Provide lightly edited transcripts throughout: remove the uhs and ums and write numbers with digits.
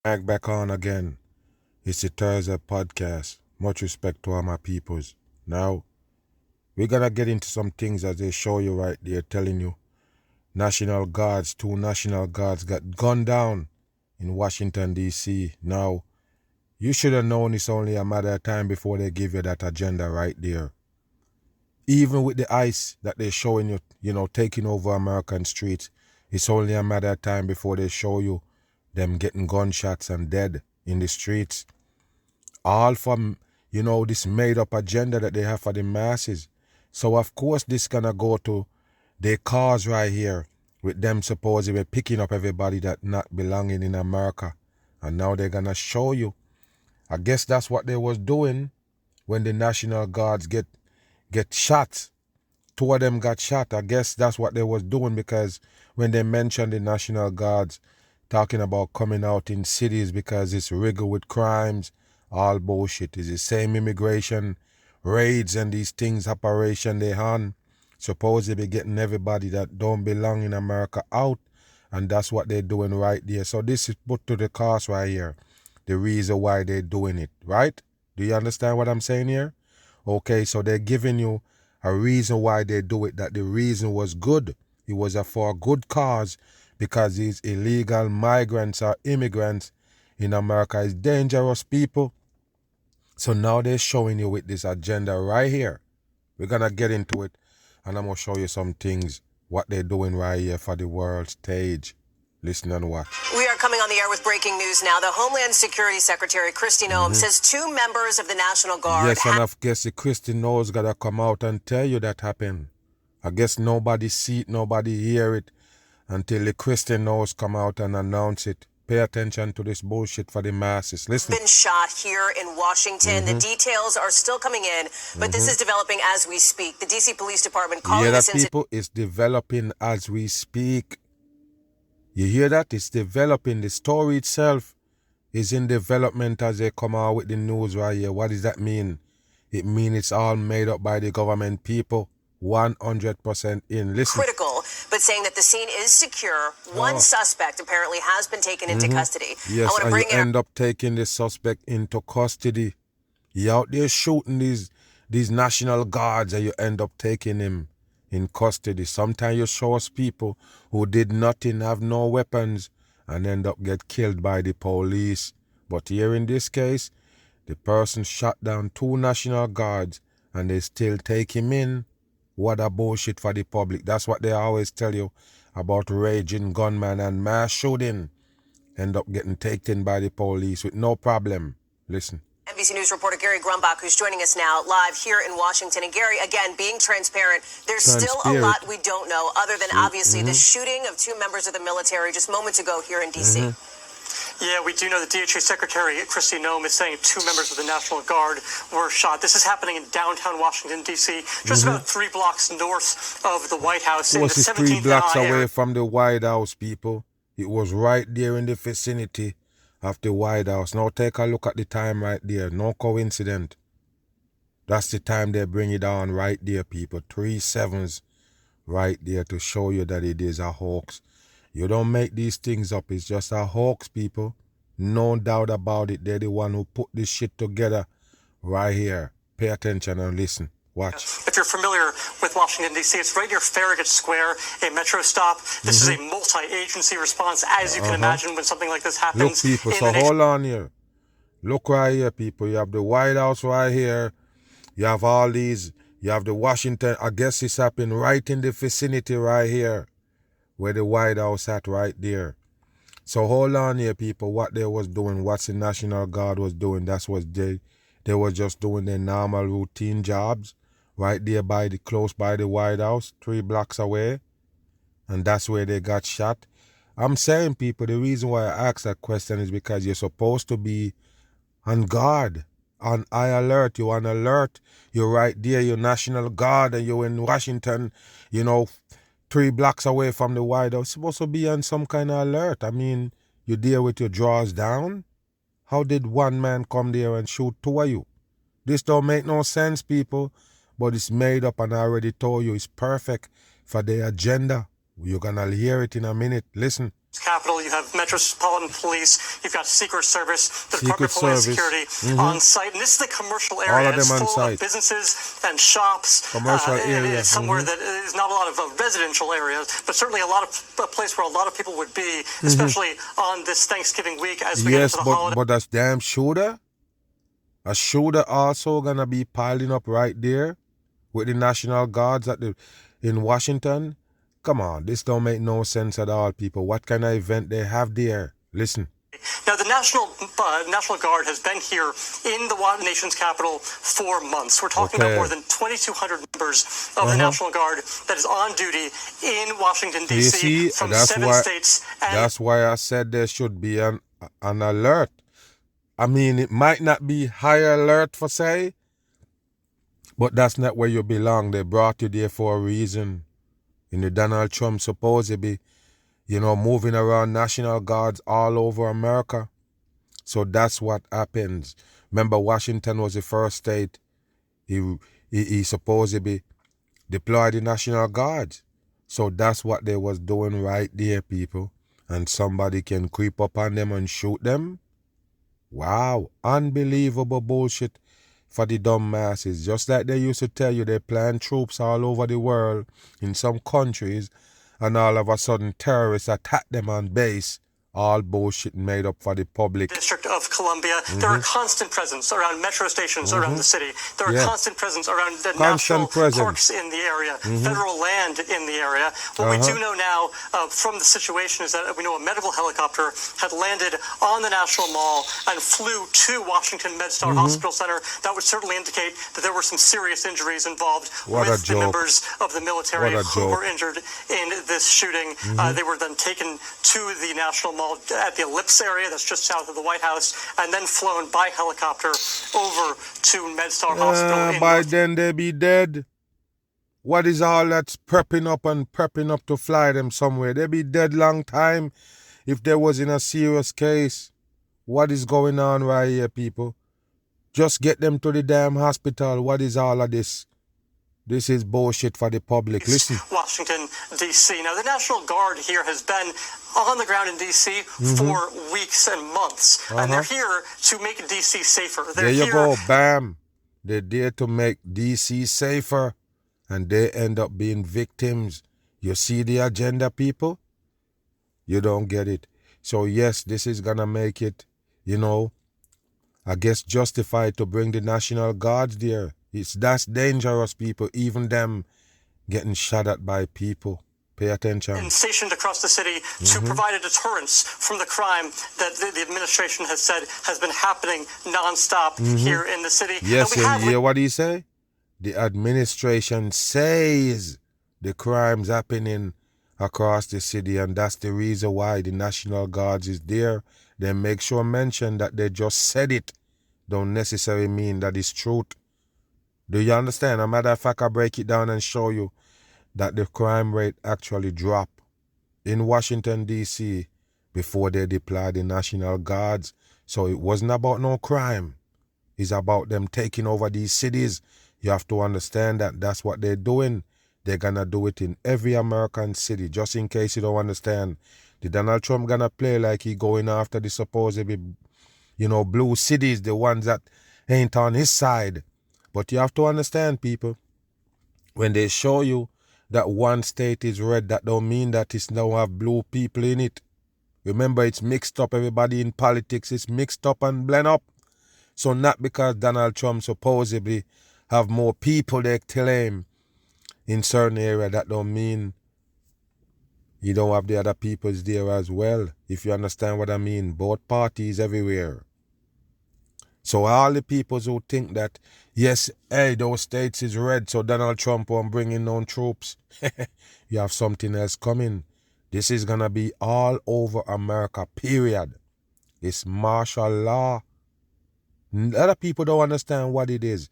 Back on again. It's the Terrorism podcast. Much respect to all my peoples. Now, we're gonna get into some things as they show you right there, telling you National Guards, 2 National Guards got gunned down in Washington, D.C. Now, you should have known it's only a matter of time before they give you that agenda right there. Even with the ICE that they're showing you, taking over American streets, it's only a matter of time before they show you them getting gunshots and dead in the streets. All from, this made-up agenda that they have for the masses. So, of course, this gonna go to their cause right here with them supposedly picking up everybody that not belonging in America. And now they're gonna show you. I guess that's what they was doing when the National Guards get shot. 2 of them got shot. I guess that's what they was doing, because when they mentioned the National Guards talking about coming out in cities because it's rigged with crimes, all bullshit. It's the same immigration raids and these things operation they on. Supposedly getting everybody that don't belong in America out, and that's what they're doing right there. So this is put to the cause right here, the reason why they're doing it, right? Do you understand what I'm saying here? Okay, so they're giving you a reason why they do it, that the reason was good. It was for a good cause, because these illegal migrants or immigrants in America is dangerous people. So now they're showing you with this agenda right here. We're going to get into it, and I'm going to show you some things, what they're doing right here for the world stage. Listen and watch. We are coming on the air with breaking news now. The Homeland Security Secretary, Kristi Noem, says 2 members of the National Guard... Yes, and I guess the Kristi Noem's got to come out and tell you that happened. I guess nobody see it, nobody hear it, until the Kristi Noem come out and announce it. Pay attention to this bullshit for the masses. Listen. Been shot here in Washington. The details are still coming in, but this is developing as we speak. The D.C. Police Department calling this incident... people, it's developing as we speak. You hear that? It's developing. The story itself is in development as they come out with the news right here. What does that mean? It means it's all made up by the government people. 100% in. Listen. Critical, but saying that the scene is secure. One suspect apparently has been taken into custody. Yes, and you end up taking the suspect into custody. You're out there shooting these National Guards, and you end up taking him in custody. Sometimes you show us people who did nothing, have no weapons, and end up get killed by the police. But here in this case, the person shot down 2 National Guards, and they still take him in. What a bullshit for the public. That's what they always tell you about raging gunman and mass shooting. End up getting taken by the police with no problem. Listen. NBC News reporter Gary Grumbach, who's joining us now live here in Washington. And Gary, again, being transparent, there's still a lot we don't know, other than obviously the shooting of 2 members of the military just moments ago here in D.C. Yeah, we do know that DHA Secretary Kristi Noem is saying 2 members of the National Guard were shot. This is happening in downtown Washington, D.C., just about 3 blocks north of the White House. It was 3 blocks away from the White House, people. It was right there in the vicinity of the White House. Now take a look at the time right there. No coincidence. That's the time they bring it on right there, people. 3 7s right there to show you that it is a hoax. You don't make these things up. It's just a hoax, people. No doubt about it. They're the one who put this shit together right here. Pay attention and listen. Watch. If you're familiar with Washington, D.C., it's right near Farragut Square, a metro stop. This is a multi-agency response, as you can imagine, when something like this happens. Look, people, so hold on here. Look right here, people. You have the White House right here. You have all these. You have the Washington. I guess it's happening right in the vicinity right here, where the White House at right there. So hold on here, people. What they was doing, what the National Guard was doing, that's what they were just doing their normal routine jobs right there close by the White House, 3 blocks away. And that's where they got shot. I'm saying, people, the reason why I ask that question is because you're supposed to be on guard, on high alert. You're on alert. You're right there, you're National Guard, and you're in Washington, 3 blocks away from the White House. You're supposed to be on some kind of alert. I mean, you're there with your drawers down. How did one man come there and shoot 2 of you? This don't make no sense, people. But it's made up, and I already told you it's perfect for the agenda. You're going to hear it in a minute. Listen. Capitol, you have Metropolitan Police, you've got Secret Service, the Department of Homeland Security on site, and this is the commercial area. All of them it's on full site. Of businesses and shops. Commercial area. And it's somewhere that is not a lot of residential areas, but certainly a place where a lot of people would be, especially on this Thanksgiving week as we get into the holiday. But that's damn shooter. A shooter also gonna be piling up right there with the National Guards in Washington. Come on, this don't make no sense at all, people. What kind of event they have there? Listen. Now, the National Guard has been here in the nation's capital for months. We're talking about more than 2,200 members of the National Guard that is on duty in Washington, D.C. from 7 states. That's why I said there should be an alert. I mean, it might not be high alert for say, but that's not where you belong. They brought you there for a reason. Donald Trump supposedly, moving around National Guards all over America. So that's what happens. Remember, Washington was the first state he supposedly deployed the National Guards. So that's what they was doing right there, people. And somebody can creep up on them and shoot them. Wow, unbelievable bullshit for the dumb masses. Just like they used to tell you they plant troops all over the world in some countries, and all of a sudden terrorists attack them on base. All bullshit made up for the public. District of Columbia. There are constant presence around metro stations around the city. There are constant presence around the national parks in the area, federal land in the area. What we do know now from the situation is that we know a medical helicopter had landed on the National Mall and flew to Washington MedStar Hospital Center. That would certainly indicate that there were some serious injuries involved with the members of the military who were injured in this shooting. They were then taken to the National Mall at the Ellipse area that's just south of the White House, and then flown by helicopter over to MedStar Hospital. By then they be dead. What is all that's prepping up to fly them somewhere? They be dead long time if there was in a serious case. What is going on right here, people? Just get them to the damn hospital. What is all of this? This is bullshit for the public. Listen. Washington, D.C. Now, the National Guard here has been on the ground in D.C. for weeks and months. And they're here to make D.C. safer. There you go. Bam. They're there to make D.C. safer. And they end up being victims. You see the agenda, people? You don't get it. So, yes, this is going to make it, I guess justified to bring the National Guards there. That's dangerous, people. Even them getting shot at by people. Pay attention. And stationed across the city to provide a deterrence from the crime that the administration has said has been happening nonstop here in the city. Yes, you hear what he say? The administration says the crime's happening across the city, and that's the reason why the National Guards is there. They make sure mention that they just said it. Don't necessarily mean that it's truth. Do you understand? As a matter of fact, I break it down and show you that the crime rate actually dropped in Washington, D.C. before they deployed the National Guards. So it wasn't about no crime. It's about them taking over these cities. You have to understand that that's what they're doing. They're going to do it in every American city. Just in case you don't understand, the Donald Trump going to play like he going after the supposedly, blue cities, the ones that ain't on his side. But you have to understand, people, when they show you that one state is red, that don't mean that it don't have blue people in it. Remember, it's mixed up. Everybody in politics is mixed up and blend up. So not because Donald Trump supposedly have more people they claim in certain area, that don't mean you don't have the other peoples there as well. If you understand what I mean, both parties everywhere. So all the people who think that, yes, hey, those states is red, so Donald Trump won't bring in no troops. You have something else coming. This is going to be all over America, period. It's martial law. A lot of people don't understand what it is.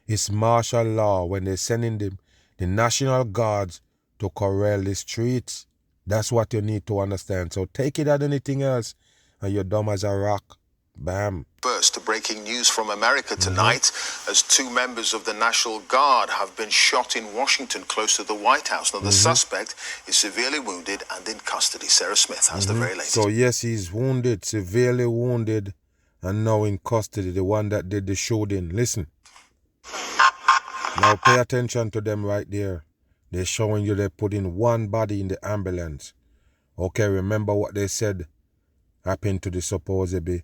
It's martial law when they're sending the National Guards to corral the streets. That's what you need to understand. So take it as anything else, and you're dumb as a rock. Bam. First to breaking news from America tonight, as 2 members of the National Guard have been shot in Washington, close to the White House. Now, the suspect is severely wounded and in custody. Sarah Smith has the very latest. So, yes, he's wounded, severely wounded, and now in custody, the one that did the shooting. Listen. Now, pay attention to them right there. They're showing you they're putting one body in the ambulance. Okay, remember what they said happened to the supposedly,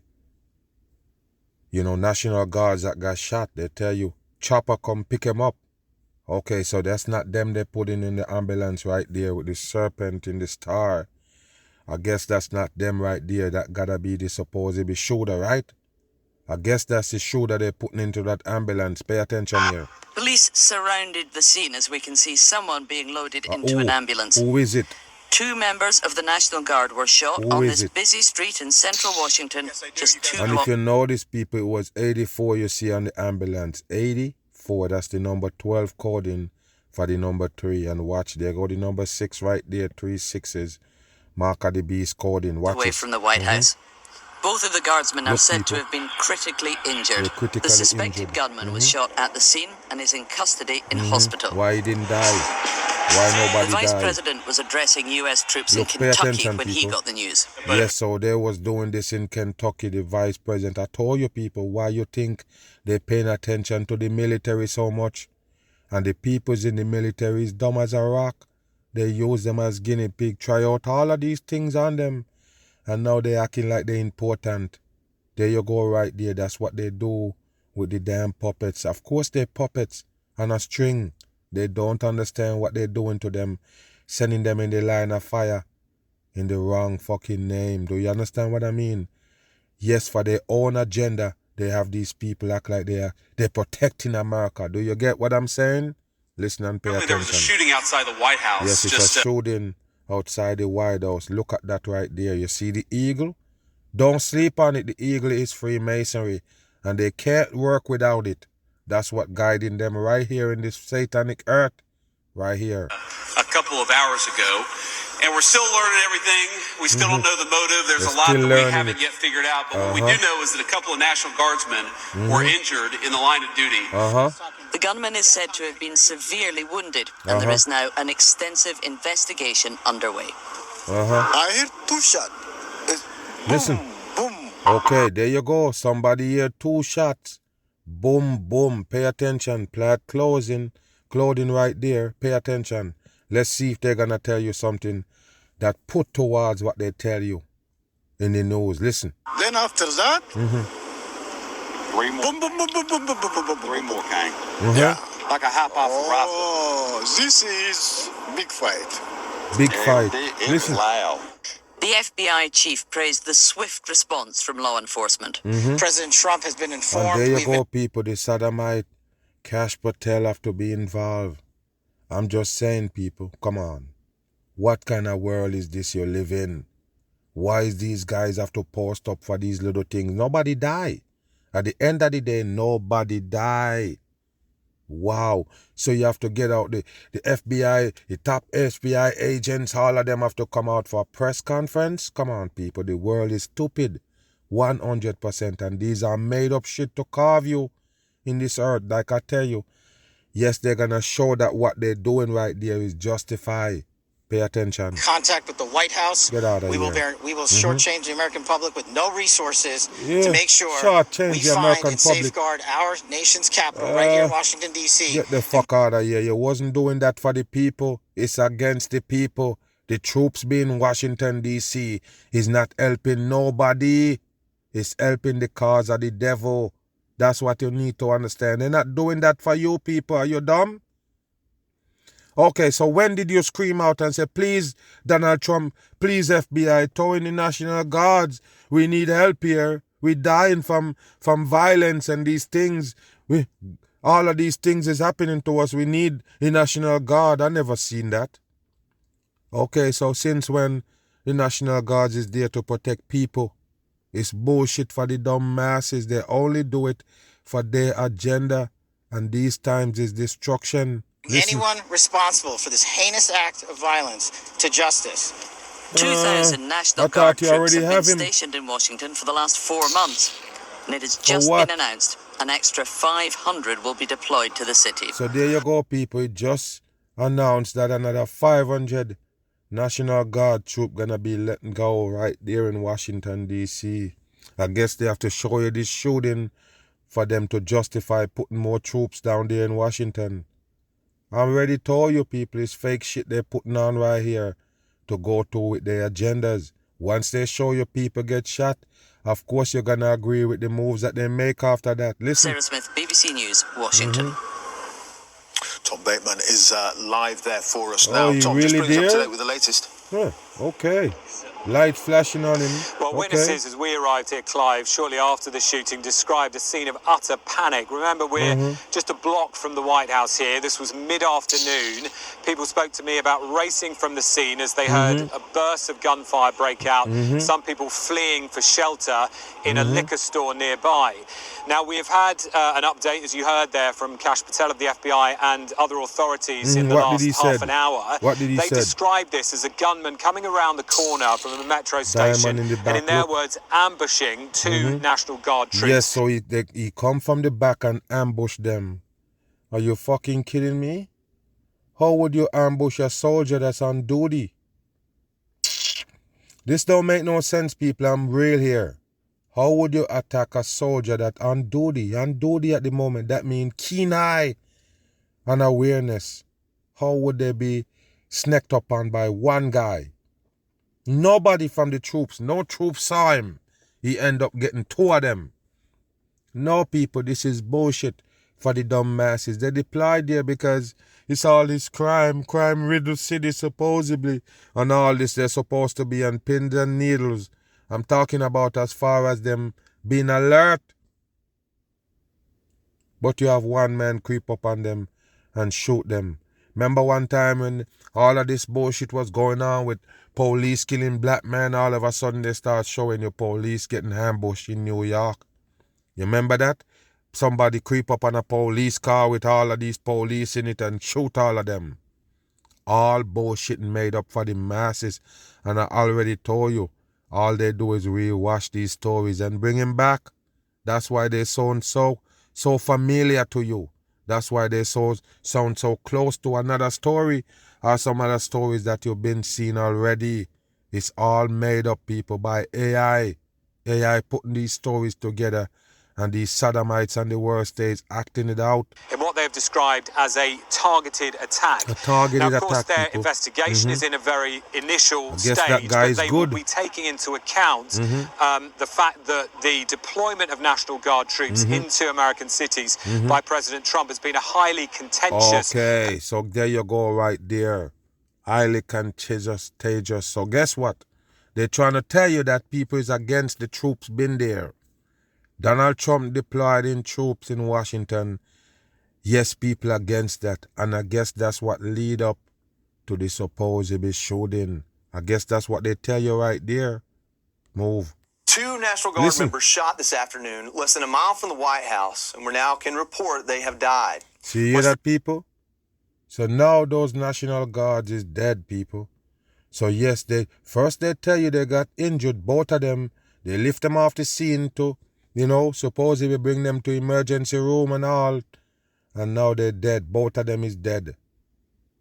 National Guards that got shot. They tell you, chopper come pick him up. Okay, so that's not them they're putting in the ambulance right there with the serpent in the star. I guess that's not them right there. That gotta be the supposedly shooter, right? I guess that's the shooter they're putting into that ambulance. Pay attention here. Police surrounded the scene as we can see someone being loaded into an ambulance. Who is it? 2 members of the National Guard were shot on this busy street in central Washington just 2 And if you notice, people, it was 84 you see on the ambulance. 84, that's the number 12 coding for the number 3. And watch, there go the number 6 right there, 3 6s. Mark of the beast coding. Watch away it. From the White House. Both of the guardsmen are said to have been critically injured. The suspected gunman was shot at the scene and is in custody in hospital. Why he didn't die? Why nobody died? The Vice died? President was addressing U.S. troops in Kentucky when he got the news. Yes, so they was doing this in Kentucky, the Vice President. I told you people, why you think they're paying attention to the military so much? And the peoples in the military is dumb as a rock. They use them as guinea pig, try out all of these things on them. And now they're acting like they're important. There you go right there. That's what they do with the damn puppets. Of course they're puppets on a string. They don't understand what they're doing to them. Sending them in the line of fire in the wrong fucking name. Do you understand what I mean? Yes, for their own agenda, they have these people act like they're protecting America. Do you get what I'm saying? Listen and pay attention. There was a shooting outside the White House. Yes, it's a shooting outside the White House. Look at that right there. You see the eagle? Don't sleep on it. The eagle is Freemasonry, and they can't work without it. That's what guiding them right here in this satanic earth. Right here. A couple of hours ago. And we're still learning everything. We still don't know the motive. There's a lot that we haven't yet figured out. But what we do know is that a couple of National Guardsmen were injured in the line of duty. The gunman is said to have been severely wounded, and there is now an extensive investigation underway. I hear 2 shots. Listen. Boom. Okay, there you go. Somebody hear 2 shots. Boom, boom. Pay attention. Plaid clothing right there. Pay attention. Let's see if they're going to tell you something that put towards what they tell you in the news. Listen. Then after that, 3 more. boom, boom, boom, boom, boom, boom, boom, boom, 3 more, Kang. Yeah. Like a hop off a rifle. Oh, this is big fight. Big fight. Listen. Loud. The FBI chief praised the swift response from law enforcement. President Trump has been informed. And there you go, people. The sodomite Cash Patel have to be involved. I'm just saying, people, come on. What kind of world is this you live in? Why is these guys have to post up for these little things? Nobody die. At the end of the day, nobody die. Wow. So you have to get out the FBI, the top FBI agents, all of them have to come out for a press conference? Come on, people. The world is stupid. 100%. And these are made up shit to carve you in this earth. Like I tell you. Yes, they're going to show that what they're doing right there is justified. Pay attention. Contact with the White House. Get out of here. We will shortchange the American public with no resources to make sure we find and safeguard our nation's capital right here in Washington, D.C. Get the fuck out of here. You wasn't doing that for the people. It's against the people. The troops being Washington, D.C. is not helping nobody. It's helping the cause of the devil. That's what you need to understand. They're not doing that for you people. Are you dumb? Okay, so when did you scream out and say, please, Donald Trump, please, FBI, throw in the National Guards. We need help here. We're dying from violence and these things. All of these things is happening to us. We need the National Guard. I never seen that. Okay, so since when the National Guards is there to protect people? It's bullshit for the dumb masses. They only do it for their agenda. And these times is destruction. Listen. Anyone responsible for this heinous act of violence to justice. 2,000 National Guard troops have been stationed in Washington for the last 4 months. and it has just been announced an extra 500 will be deployed to the city. So there you go, people. It just announced that another 500 National Guard troop gonna be letting go right there in Washington, D.C. I guess they have to show you this shooting for them to justify putting more troops down there in Washington. I already told you, people, it's fake shit they're putting on right here to go through with their agendas. Once they show you people get shot, of course you're gonna agree with the moves that they make after that. Listen. Sarah Smith, BBC News, Washington. Tom Bateman is live there for us now. Tom, really just bring us up to date with the latest. Huh, okay. Light flashing on him. Well, witnesses, as we arrived here, Clive, shortly after the shooting, described a scene of utter panic. Remember, we're just a block from the White House here. This was mid-afternoon. People spoke to me about racing from the scene as they heard a burst of gunfire break out. Some people fleeing for shelter in a liquor store nearby. Now, we have had an update, as you heard there, from Kash Patel of the FBI and other authorities in the last half an hour. What did he say? They described this as a gunman coming around the corner from a metro station and, in their words, ambushing two National Guard troops. Yes, so he come from the back and ambush them. Are you fucking kidding me? How would you ambush a soldier that's on duty? This don't make no sense, people. I'm real here. How would you attack a soldier that's on duty? On duty at the moment, that means keen eye and awareness. How would they be snacked upon by one guy? Nobody from the troops, no troops saw him. He end up getting two of them. No, people, this is bullshit for the dumb masses. They deployed there because it's all this crime-riddled city supposedly, and all this, they're supposed to be on pins and needles. I'm talking about as far as them being alert. But you have one man creep up on them and shoot them. Remember one time when all of this bullshit was going on with police killing black men, all of a sudden they start showing you police getting ambushed in New York. You remember that? Somebody creep up on a police car with all of these police in it and shoot all of them. All bullshit made up for the masses. And I already told you, all they do is rewash these stories and bring him back. That's why they sound so familiar to you. That's why they sound so close to another story or some other stories that you've been seeing already. It's all made up, people, by AI. AI putting these stories together, and these sodomites and the world states acting it out. In what they have described as a targeted attack. A targeted now, of course, attack, their people. investigation is in a very initial stage, that guy is but they good. will be taking into account the fact that the deployment of National Guard troops into American cities by President Trump has been a highly contentious... Okay, so there you go right there. Highly contagious. So guess what? They're trying to tell you that people is against the troops been there. Donald Trump deployed in troops in Washington. Yes, people against that. And I guess that's what lead up to the supposed shooting. I guess that's what they tell you right there. Move. Two National Guard members shot this afternoon less than a mile from the White House, and we now can report they have died. See you that, people? So now those National Guards is dead, people. So yes, they tell you they got injured, both of them. They lift them off the scene to, supposedly bring them to emergency room and all. And now they're dead. Both of them is dead.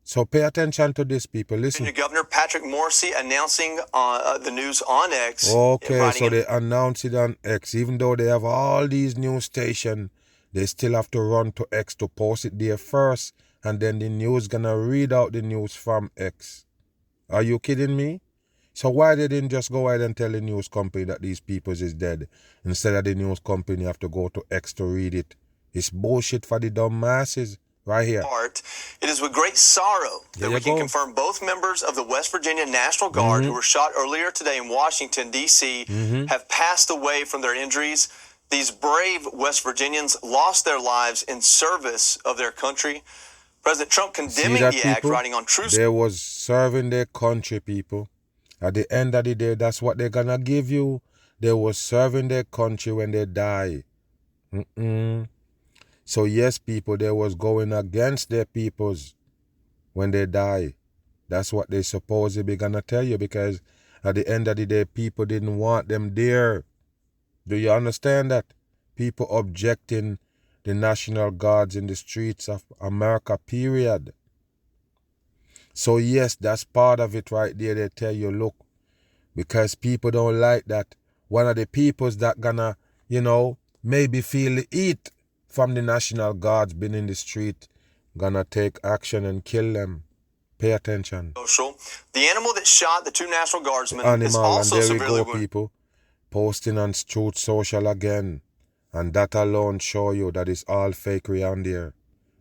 So pay attention to this, people. Listen. Governor Patrick Morrisey announcing the news on X. Okay, so they announce it on X. Even though they have all these news stations, they still have to run to X to post it there first. And then the news gonna read out the news from X. Are you kidding me? So why they didn't just go ahead and tell the news company that these people is dead? Instead of the news company have to go to X to read it. It's bullshit for the dumb masses. Right here. It is with great sorrow that we can confirm both members of the West Virginia National Guard who were shot earlier today in Washington, D.C. have passed away from their injuries. These brave West Virginians lost their lives in service of their country. President Trump condemning the act, writing on True. They was serving their country, people. At the end of the day, that's what they're gonna give you. They was serving their country when they die. So yes, people, they was going against their peoples when they die. That's what they supposedly gonna tell you, because at the end of the day, people didn't want them there. Do you understand that? People objecting the National Guards in the streets of America, period. So yes, that's part of it right there. They tell you, look, because people don't like that. One of the peoples that gonna, maybe feel the heat from the National Guards being in the street, gonna take action and kill them. Pay attention. The animal that shot the two National Guardsmen is also severely wounded. People posting on Truth Social again. And that alone show you that it's all fakery on there.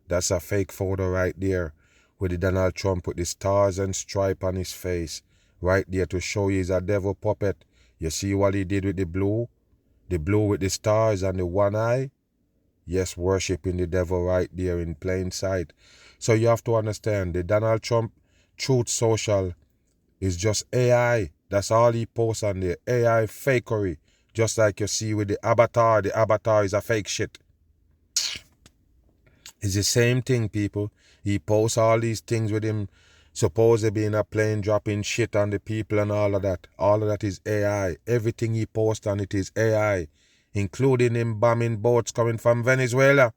That's a fake photo right there with the Donald Trump with the stars and stripe on his face. Right there to show you he's a devil puppet. You see what he did with the blue? The blue with the stars and the one eye? Yes, worshiping the devil right there in plain sight. So you have to understand, the Donald Trump Truth Social is just AI. That's all he posts on there. AI fakery. Just like you see with the avatar is a fake shit. It's the same thing, people. He posts all these things with him supposedly being a plane dropping shit on the people and all of that. All of that is AI. Everything he posts on it is AI. Including him bombing boats coming from Venezuela.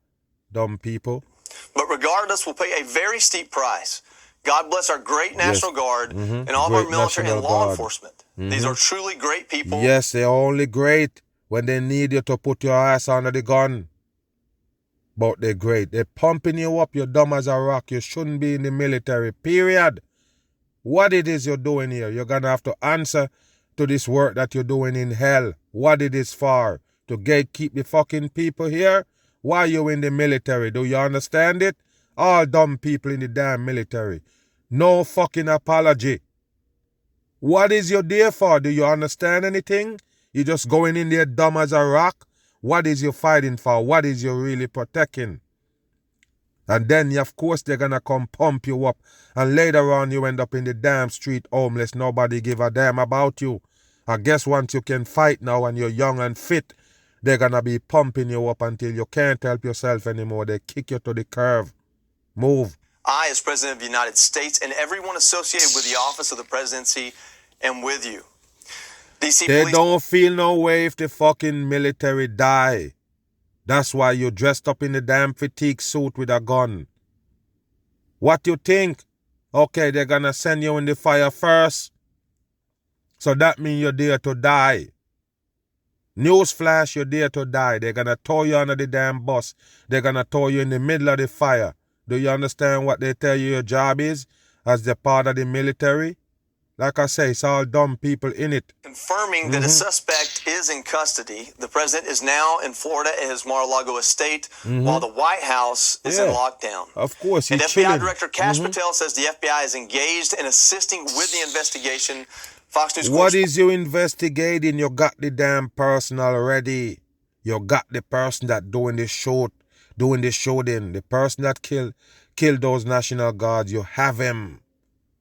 Dumb people. But regardless, we'll pay a very steep price. God bless our great National Guard and all of our military and law enforcement. These are truly great people. Yes, they're only great when they need you to put your ass under the gun. But they're great. They're pumping you up. You're dumb as a rock. You shouldn't be in the military, period. What it is you're doing here, you're going to have to answer to this work that you're doing in hell. What it is for. To gatekeep the fucking people here? Why are you in the military? Do you understand it? All dumb people in the damn military. No fucking apology. What is you there for? Do you understand anything? You just going in there dumb as a rock? What is you fighting for? What is you really protecting? And then, of course, they're going to come pump you up. And later on, you end up in the damn street homeless. Nobody give a damn about you. I guess once you can fight now and you're young and fit, they're going to be pumping you up until you can't help yourself anymore. They kick you to the curve. Move. I, as President of the United States, and everyone associated with the office of the presidency, am with you. DC they police don't feel no way if the fucking military die. That's why you're dressed up in the damn fatigue suit with a gun. What you think? Okay, they're gonna send you in the fire first. So that means you're there to die. Newsflash, you're there to die. They're gonna throw you under the damn bus. They're gonna throw you in the middle of the fire. Do you understand what they tell you your job is as the part of the military? Like I say, it's all dumb people in it. Confirming that a suspect is in custody. The president is now in Florida at his Mar-a-Lago estate, while the White House is in lockdown. Of course, he's and FBI Director Kash Patel says the FBI is engaged and assisting with the investigation. Fox News. What is you investigating? You got the damn person already. You got the person that doing the shooting. The person that killed those National Guards. You have him.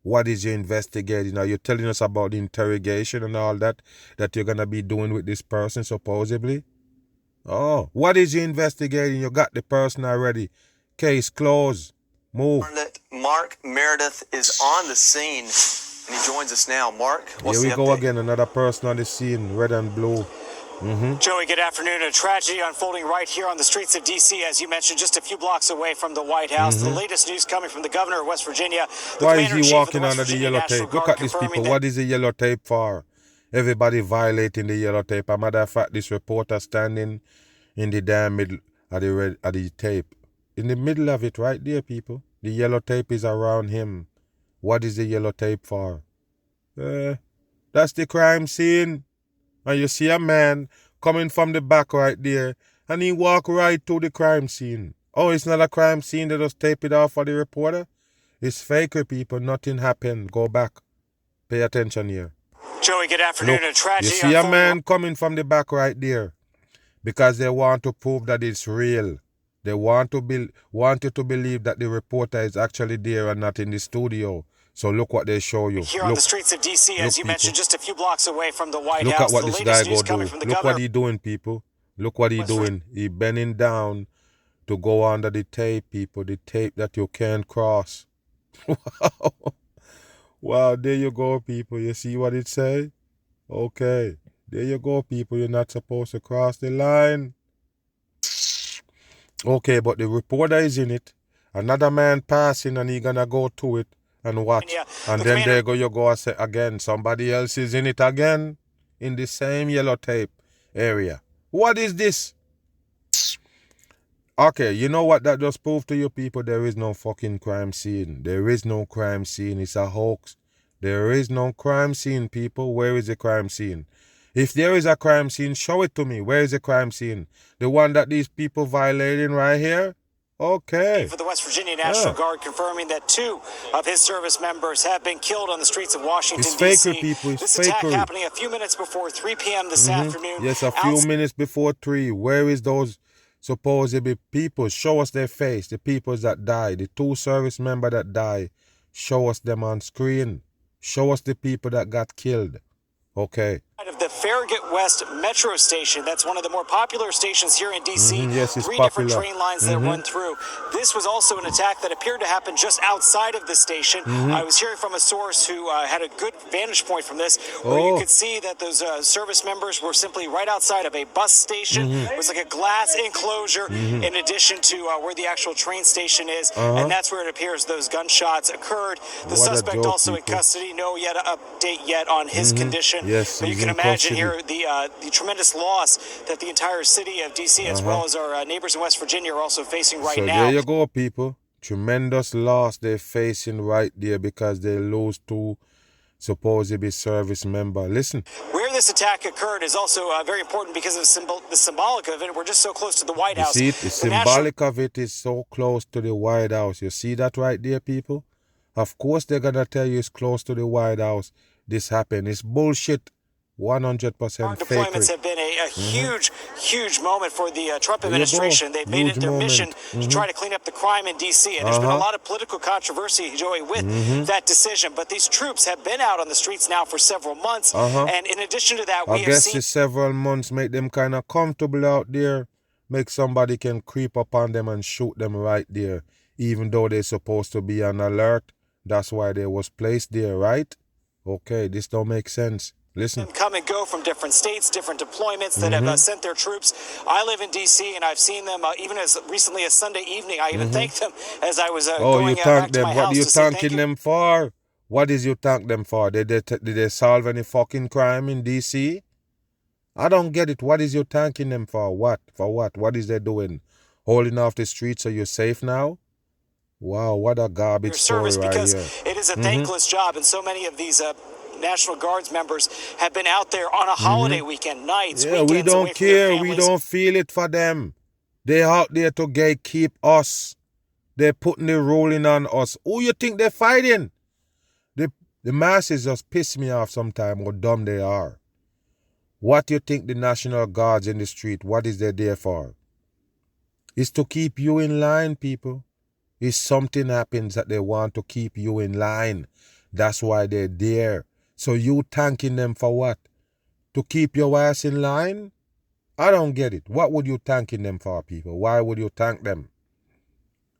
What is you investigating? Are you telling us about the interrogation and all that you're going to be doing with this person, supposedly? Oh, what is you investigating? You got the person already. Case closed. Move. Mark Meredith is on the scene, and he joins us now. Mark, what's the update? Here we go again. Another person on the scene, red and blue. Joey, good afternoon. A tragedy unfolding right here on the streets of D.C., as you mentioned, just a few blocks away from the White House. The latest news coming from the governor of West Virginia. Why is he walking under the yellow tape? Look at these people. What is the yellow tape for? Everybody violating the yellow tape. As a matter of fact, this reporter standing in the damn middle of the tape. In the middle of it, right there, people. The yellow tape is around him. What is the yellow tape for? That's the crime scene. And you see a man coming from the back right there, and he walk right to the crime scene. Oh, it's not a crime scene. They just tape it off for the reporter. It's fakery, people. Nothing happened. Go back. Pay attention here. Joey, good afternoon. Look, a tragedy. You see a man coming from the back right there, because they want to prove that it's real. They want you to believe that the reporter is actually there and not in the studio. So look what they show you. Here on the streets of D.C., as you mentioned, just a few blocks away from the White House. House. Look at what this guy go do. Look what he doing, people. Look what he doing. He bending down to go under the tape, people. The tape that you can't cross. Wow. Wow, there you go, people. You see what it say? Okay. There you go, people. You're not supposed to cross the line. Okay, but the reporter is in it. Another man passing and he gonna go to it and watch. Yeah, and then there you go again. Somebody else is in it again in the same yellow tape area. What is this? Okay, you know what that just proved to you people? There is no fucking crime scene. There is no crime scene. It's a hoax. There is no crime scene, people. Where is the crime scene? If there is a crime scene, show it to me. Where is the crime scene? The one that these people violating right here? Okay. For the West Virginia National Guard confirming that 2 of his service members have been killed on the streets of Washington, D.C. Fakery, people. It's this attack fakery. happening a few minutes before 3 p.m. this afternoon. Yes, a few minutes before 3. Where is those supposedly people? Show us their face. The people that died. The 2 service members that died. Show us them on screen. Show us the people that got killed. Okay. Of the Farragut West Metro Station. That's one of the more popular stations here in D.C. Yes, it's 3 popular. different train lines that run through. This was also an attack that appeared to happen just outside of the station. I was hearing from a source who had a good vantage point from this, where you could see that those service members were simply right outside of a bus station. It was like a glass enclosure in addition to where the actual train station is, and that's where it appears those gunshots occurred. The suspect also in custody. No update yet on his condition. Yes, but you can imagine here the tremendous loss that the entire city of D.C. as well as our neighbors in West Virginia are also facing right now. So there you go, people. Tremendous loss they're facing right there because they lose 2 supposedly service members. Listen. Where this attack occurred is also very important because of the symbolic of it. We're just so close to the White House. You see, the symbolic of it is so close to the White House. You see that right there, people? Of course they're going to tell you it's close to the White House. This happened. It's bullshit. 100% deployments have been a huge moment for the Trump administration. They've made it their mission to try to clean up the crime in D.C. And there's been a lot of political controversy, Joey, with that decision. But these troops have been out on the streets now for several months. And in addition to that, we have seen... the several months make them kind of comfortable out there. Make somebody can creep upon them and shoot them right there. Even though they're supposed to be on alert. That's why they was placed there, right? Okay, this don't make sense. Listen. Come and go from different states, different deployments that have sent their troops. I live in D.C. and I've seen them even as recently as Sunday evening. I even thanked them as I was going back to my house. What are you thanking them for? What is you thank them for? Did they solve any fucking crime in D.C.? I don't get it. What is you thanking them for? What? For what? What is they doing? Holding off the streets so you're safe now? Wow, what a garbage story right because here. It is a thankless job, and so many of these National Guards members have been out there on a holiday weekend, nights, weekends. We don't care. We don't feel it for them. They're out there to gatekeep us. They're putting the ruling on us. Who you think they're fighting? The masses just piss me off sometimes how dumb they are. What you think the National Guards in the street, what is they there for? It's to keep you in line, people. If something happens that they want to keep you in line, that's why they're there. So you thanking them for what? To keep your ass in line? I don't get it. What would you thanking them for, people? Why would you thank them?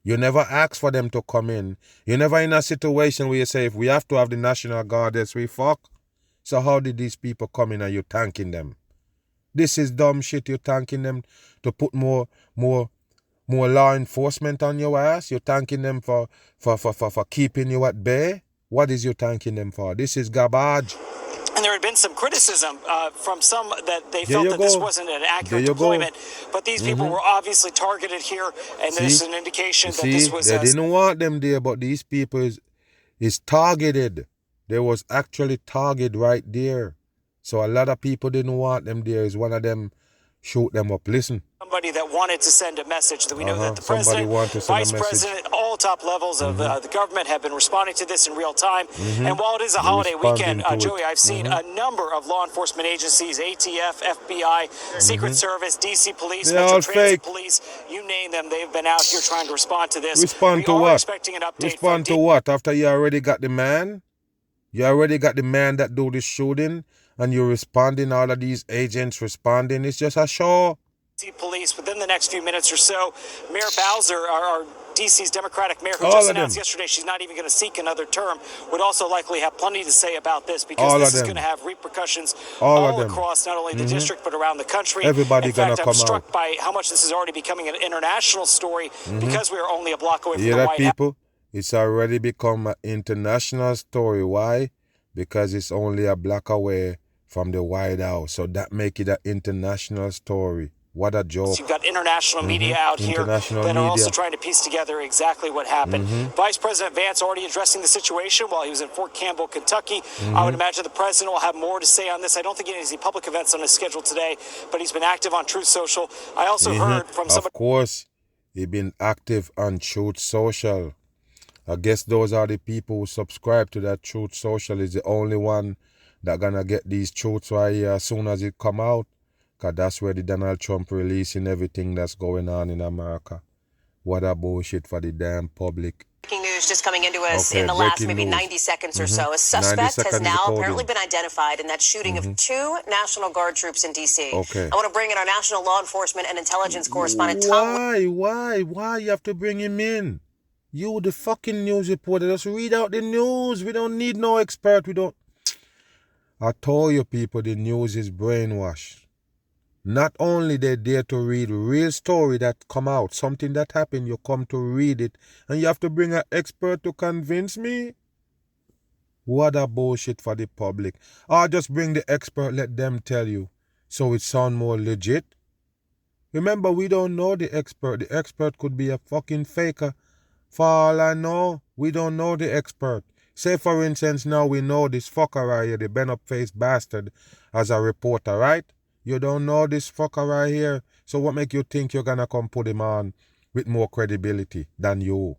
You never ask for them to come in. You're never in a situation where you say, if we have to have the National Guard, yes, we fuck. So how did these people come in and you thanking them? This is dumb shit. You're thanking them to put more law enforcement on your ass. You're thanking them for keeping you at bay. What is you thanking them for? This is garbage. And there had been some criticism from some that they felt that this wasn't an accurate deployment. But these people were obviously targeted here, and there's an indication that this was... They didn't want them there, but these people is targeted. There was actually target right there. So a lot of people didn't want them there. Is one of them shoot them up. Listen. Somebody that wanted to send a message that we know that the president, vice president, all top levels of the government have been responding to this in real time. And while it is a holiday weekend, Joey, I've seen a number of law enforcement agencies, ATF, FBI, Secret Service, DC Police, Metro Transit Police, you name them, they've been out here trying to respond to this. Respond to what? Expecting an update. Respond to what? After you already got the man? You already got the man that do the shooting? And you're responding, all of these agents responding. It's just a show. Police within the next few minutes or so. Mayor Bowser, our D.C.'s Democratic mayor, who just announced yesterday she's not even going to seek another term, would also likely have plenty to say about this, because this is going to have repercussions all across not only the district but around the country. Everybody in fact, I'm come struck out. by how much this is already becoming an international story because we are only a block away from the White House. People? It's already become an international story. Why? Because it's only a block away from the White House. So that make it an international story. What a joke. You've got international media out here that are also trying to piece together exactly what happened. Vice President Vance already addressing the situation while he was in Fort Campbell, Kentucky. I would imagine the president will have more to say on this. I don't think he has any public events on his schedule today, but he's been active on Truth Social. I also heard from somebody... Of course, he's been active on Truth Social. I guess those are the people who subscribe to that Truth Social. Is the only one that gonna get these truths right here as soon as it come out. Because that's where the Donald Trump releasing everything that's going on in America. What a bullshit for the damn public. Breaking news just coming into us in the last maybe 90 seconds or so. A suspect has now apparently been identified in that shooting of 2 National Guard troops in D.C. I want to bring in our national law enforcement and intelligence correspondent, Tom. Why you have to bring him in? You, the fucking news reporter, just read out the news. We don't need no expert. I told you people, the news is brainwashed. Not only they dare to read real story that come out, something that happened, you come to read it, and you have to bring an expert to convince me? What a bullshit for the public. Or just bring the expert, let them tell you, so it sound more legit. Remember, we don't know the expert. The expert could be a fucking faker. For all I know, we don't know the expert. Say, for instance, now we know this fucker right here, the bent-up-faced bastard, as a reporter, right? You don't know this fucker right here. So what make you think you're gonna come put him on with more credibility than you?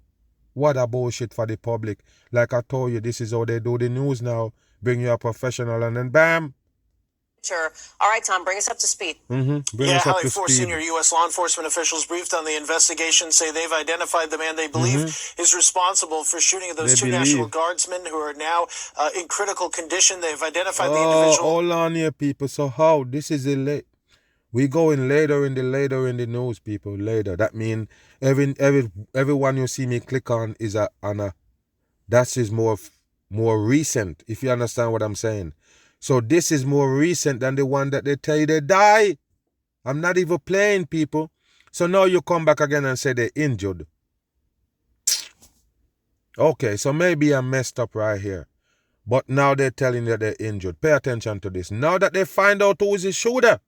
What a bullshit for the public. Like I told you, this is how they do the news now. Bring you a professional and then bam. Sure. All right, Tom, bring us up to speed. Hallie, 4 senior U.S. law enforcement officials briefed on the investigation say they've identified the man they believe is responsible for shooting of those 2 National Guardsmen who are now in critical condition. They've identified the individual. Hold on here, people. So how? This is we going later in the news, people. Later. That means everyone you see me click on is that is more recent, if you understand what I'm saying. So this is more recent than the one that they tell you they die. I'm not even playing, people. So now you come back again and say they're injured. Okay, so maybe I messed up right here. But now they're telling you they're injured. Pay attention to this. Now that they find out who is the shooter.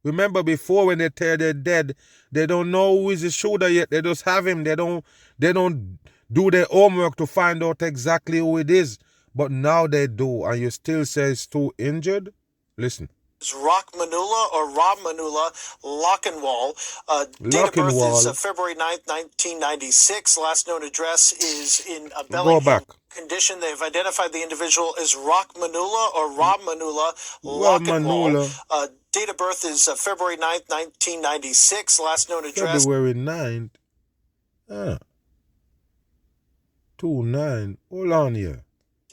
Remember before when they tell they're dead, they don't know who is the shooter yet. They just have him. They don't do their homework to find out exactly who it is. But now they do, and you still say it's too injured? Listen. It's Rock Manula or Rob Manula Lockenwall. Date of birth is February 9th, 1996. Last known address is in Bellingham condition. They've identified the individual as Rock Manula or Rob Manula Lockenwall. Date of birth is February 9th, 1996. Last known address. February 9th? 2-9. Hold on here.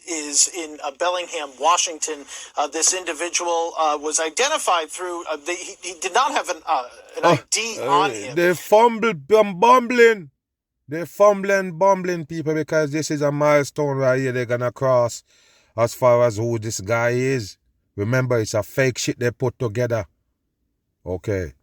Is in Bellingham, Washington. This individual was identified through, he did not have an ID on him. They bumbling. They're bumbling, people, because this is a milestone right here they're gonna cross as far as who this guy is. Remember, it's a fake shit they put together. Okay.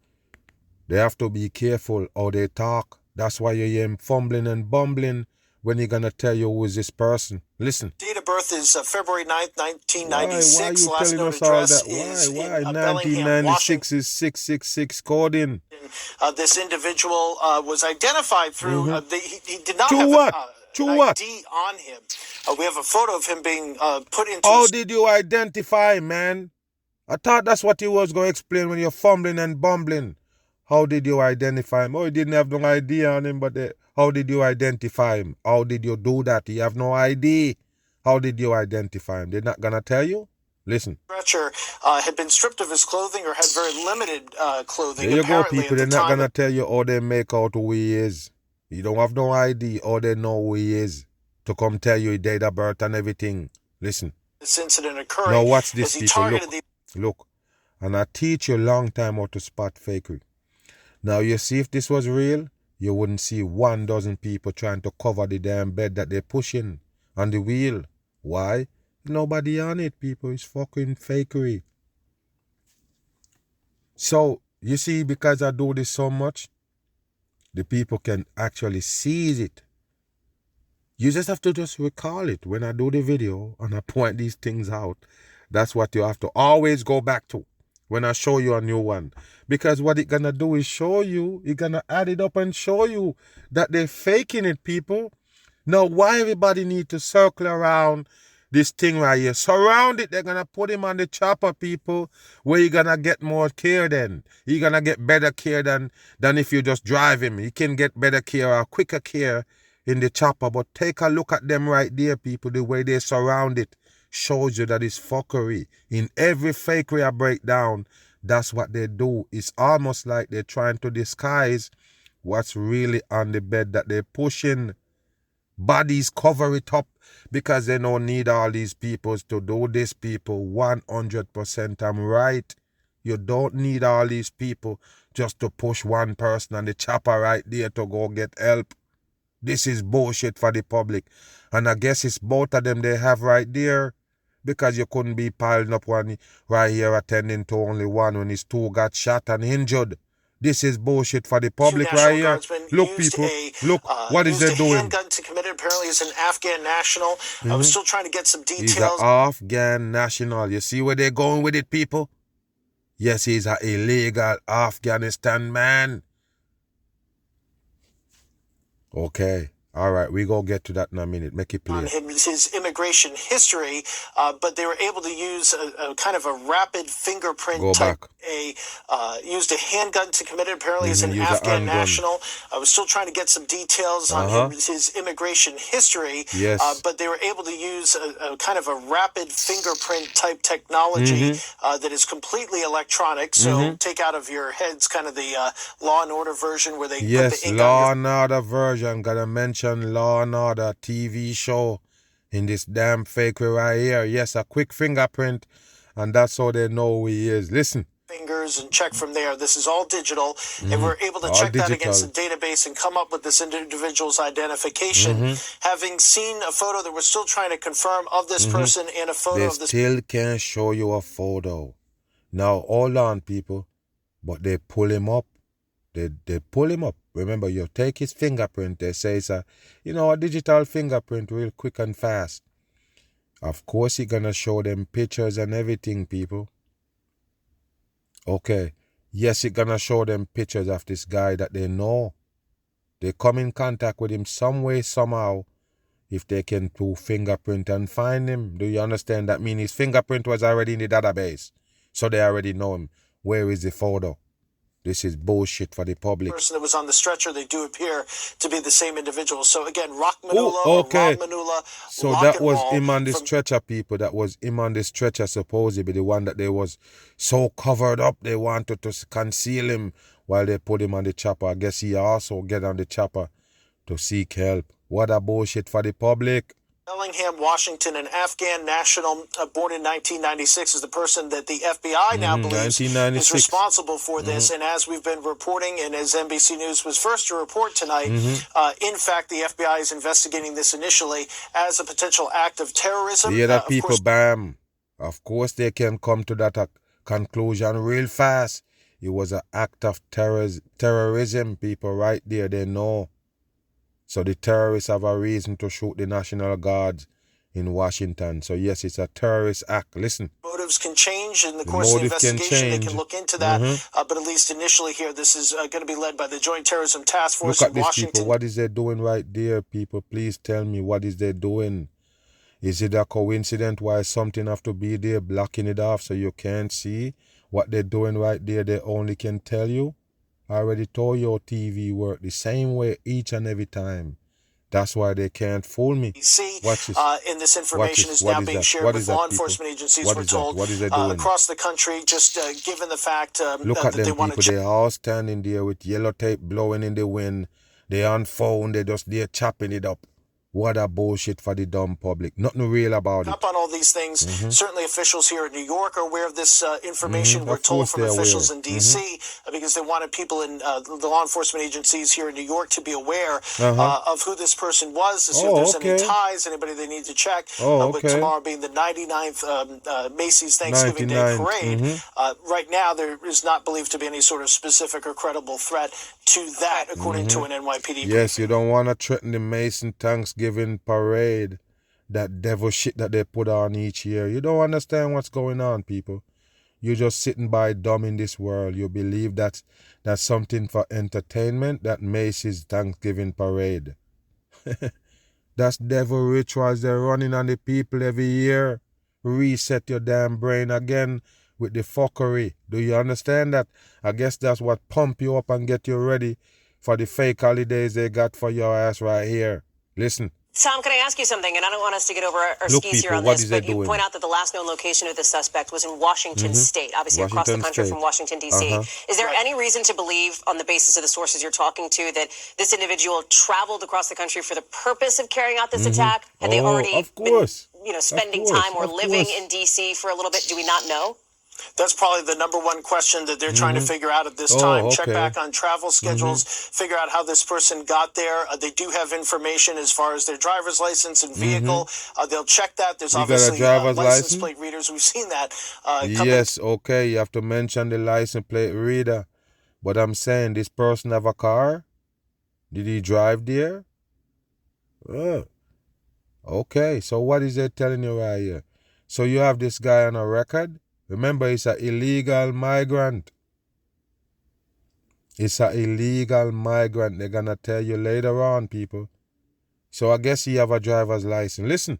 They have to be careful how they talk. That's why you hear him fumbling and bumbling when he's gonna tell you who is this person. Listen. Date of birth is February 9th, 1996. Why are you telling us all that? Why? 1996 is 666 coding. This individual was identified through, he did not have an ID on him. We have a photo of him being put into... How did you identify him, man? I thought that's what you was going to explain when you're fumbling and bumbling. How did you identify him? Oh, he didn't have no ID on him, but how did you identify him? How did you do that? You have no ID. How did you identify him? They're not going to tell you? Listen. Stretcher had been stripped of his clothing or had very limited clothing. There you go, people. They're not going to tell you how they make out who he is. You don't have no ID. All they know who he is to come tell you his date of birth and everything. Listen. This incident occurring. Now watch this, people. Look. And I teach you a long time how to spot fakery. Now you see if this was real. you wouldn't see 1,000 people trying to cover the damn bed that they're pushing on the wheel. Why? Nobody on it, people. It's fucking fakery. So, you see, because I do this so much, the people can actually seize it. You just have to just recall it. When I do the video and I point these things out, that's what you have to always go back to when I show you a new one. Because what it's gonna do is show you, it's gonna add it up and show you that they're faking it, people. Now, why everybody need to circle around this thing right here? Surround it. They're going to put him on the chopper, people, where you're going to get more care then. You're going to get better care than if you just drive him. You can get better care or quicker care in the chopper. But take a look at them right there, people. The way they surround it shows you that it's fuckery. In every fakery I break down, that's what they do. It's almost like they're trying to disguise what's really on the bed that they're pushing. Bodies cover it up because they don't need all these people to do this, people. 100% I'm right. You don't need all these people just to push one person on the chopper right there to go get help. This is bullshit for the public. And I guess it's both of them they have right there, because you couldn't be piling up one right here attending to only one when his two got shot and injured. This is bullshit for the public right here. Look, people, look, what is they doing? Handgun to commit it. Apparently, he's an Afghan national. I was still trying to get some details. He's an Afghan national. You see where they're going with it, people? Yes, he's an illegal Afghanistan man. Okay. All right, we go get to that in a minute. Make it clear. On his immigration history, but they were able to use a kind of a rapid fingerprint used a handgun to commit it. Apparently, he's an Afghan national. I was still trying to get some details on his immigration history. Yes. But they were able to use a kind of a rapid fingerprint type technology that is completely electronic. So take out of your heads kind of the Law and Order version where they put the ink Law and Order version. Gotta mention Law and Order TV show in this damn fakery right here. Yes, a quick fingerprint, and that's how they know who he is. Listen. Fingers and check from there. This is all digital, and we're able to check that against the database and come up with this individual's identification. Having seen a photo that we're still trying to confirm of this person and a photo of this. They still can't show you a photo. Now, hold on, people. But they pull him up. They pull him up. Remember, you take his fingerprint. They say it's a digital fingerprint real quick and fast. Of course, you're going to show them pictures and everything, people. Okay. Yes, you're going to show them pictures of this guy that they know. They come in contact with him some way, somehow, if they can do fingerprint and find him. Do you understand? That means his fingerprint was already in the database. So they already know him. Where is the photo? This is bullshit for the public. The person that was on the stretcher, they do appear to be the same individual. So again, Rock Manula or Rob Manula. So that was him on the stretcher, people. That was him on the stretcher, supposedly. The one that they was so covered up, they wanted to conceal him while they put him on the chopper. I guess he also get on the chopper to seek help. What a bullshit for the public. Bellingham, Washington, an Afghan national born in 1996, is the person that the FBI now believes is responsible for this. And as we've been reporting, and as NBC News was first to report tonight, in fact, the FBI is investigating this initially as a potential act of terrorism. Yeah, that people, bam. Of course, they can come to that conclusion real fast. It was an act of terrorism, people, right there. They know. So the terrorists have a reason to shoot the National Guard in Washington. So yes, it's a terrorist act. Listen. Motives can change in the course of the investigation. They can look into that. But at least initially here, this is going to be led by the Joint Terrorism Task Force in Washington. Look at this, people. What is they doing right there, people? Please tell me, what is they doing? Is it a coincidence why something have to be there blocking it off so you can't see what they're doing right there? They only can tell you. I already told you TV work the same way each and every time. That's why they can't fool me. Watch this. And this information is now being shared with law enforcement agencies, we're told, across the country, just given the fact Look at them people. They're all standing there with yellow tape blowing in the wind. They're on phone. They're just there chopping it up. What a bullshit for the dumb public. Nothing real about it. Up on all these things. Certainly officials here in New York are aware of this information. We're told from officials in D.C. Because they wanted people in the law enforcement agencies here in New York to be aware of who this person was, to see if there's any ties, anybody they need to check. With tomorrow being the 99th Macy's Thanksgiving Day Parade, right now there is not believed to be any sort of specific or credible threat to that, according to an NYPD. Yes, you don't want to threaten the Mason Thanksgiving Parade. That devil shit that they put on each year. You don't understand what's going on, people. You're just sitting by dumb in this world. You believe that's something for entertainment, that Macy's Thanksgiving Parade. That's devil rituals they're running on the people every year. Reset your damn brain again with the fuckery. Do you understand that? I guess that's what pump you up and get you ready for the fake holidays they got for your ass right here. Listen. Tom, can I ask you something? And I don't want us to get over our skis here on this, but you point out that the last known location of the suspect was in Washington State, obviously across the country from Washington, D.C. Is there any reason to believe, on the basis of the sources you're talking to, that this individual traveled across the country for the purpose of carrying out this attack? Had they already been, spending time or living in D.C. for a little bit? Do we not know? That's probably the number one question that they're trying to figure out at this time. Check back on travel schedules, figure out how this person got there. They do have information as far as their driver's license and vehicle. They'll check that. There's obviously license plate readers. We've seen that. Yes, okay. You have to mention the license plate reader. But I'm saying, this person have a car? Did he drive there? Okay, so what is they telling you right here? So you have this guy on a record? Remember, it's an illegal migrant. It's an illegal migrant. They're going to tell you later on, people. So I guess he have a driver's license. Listen.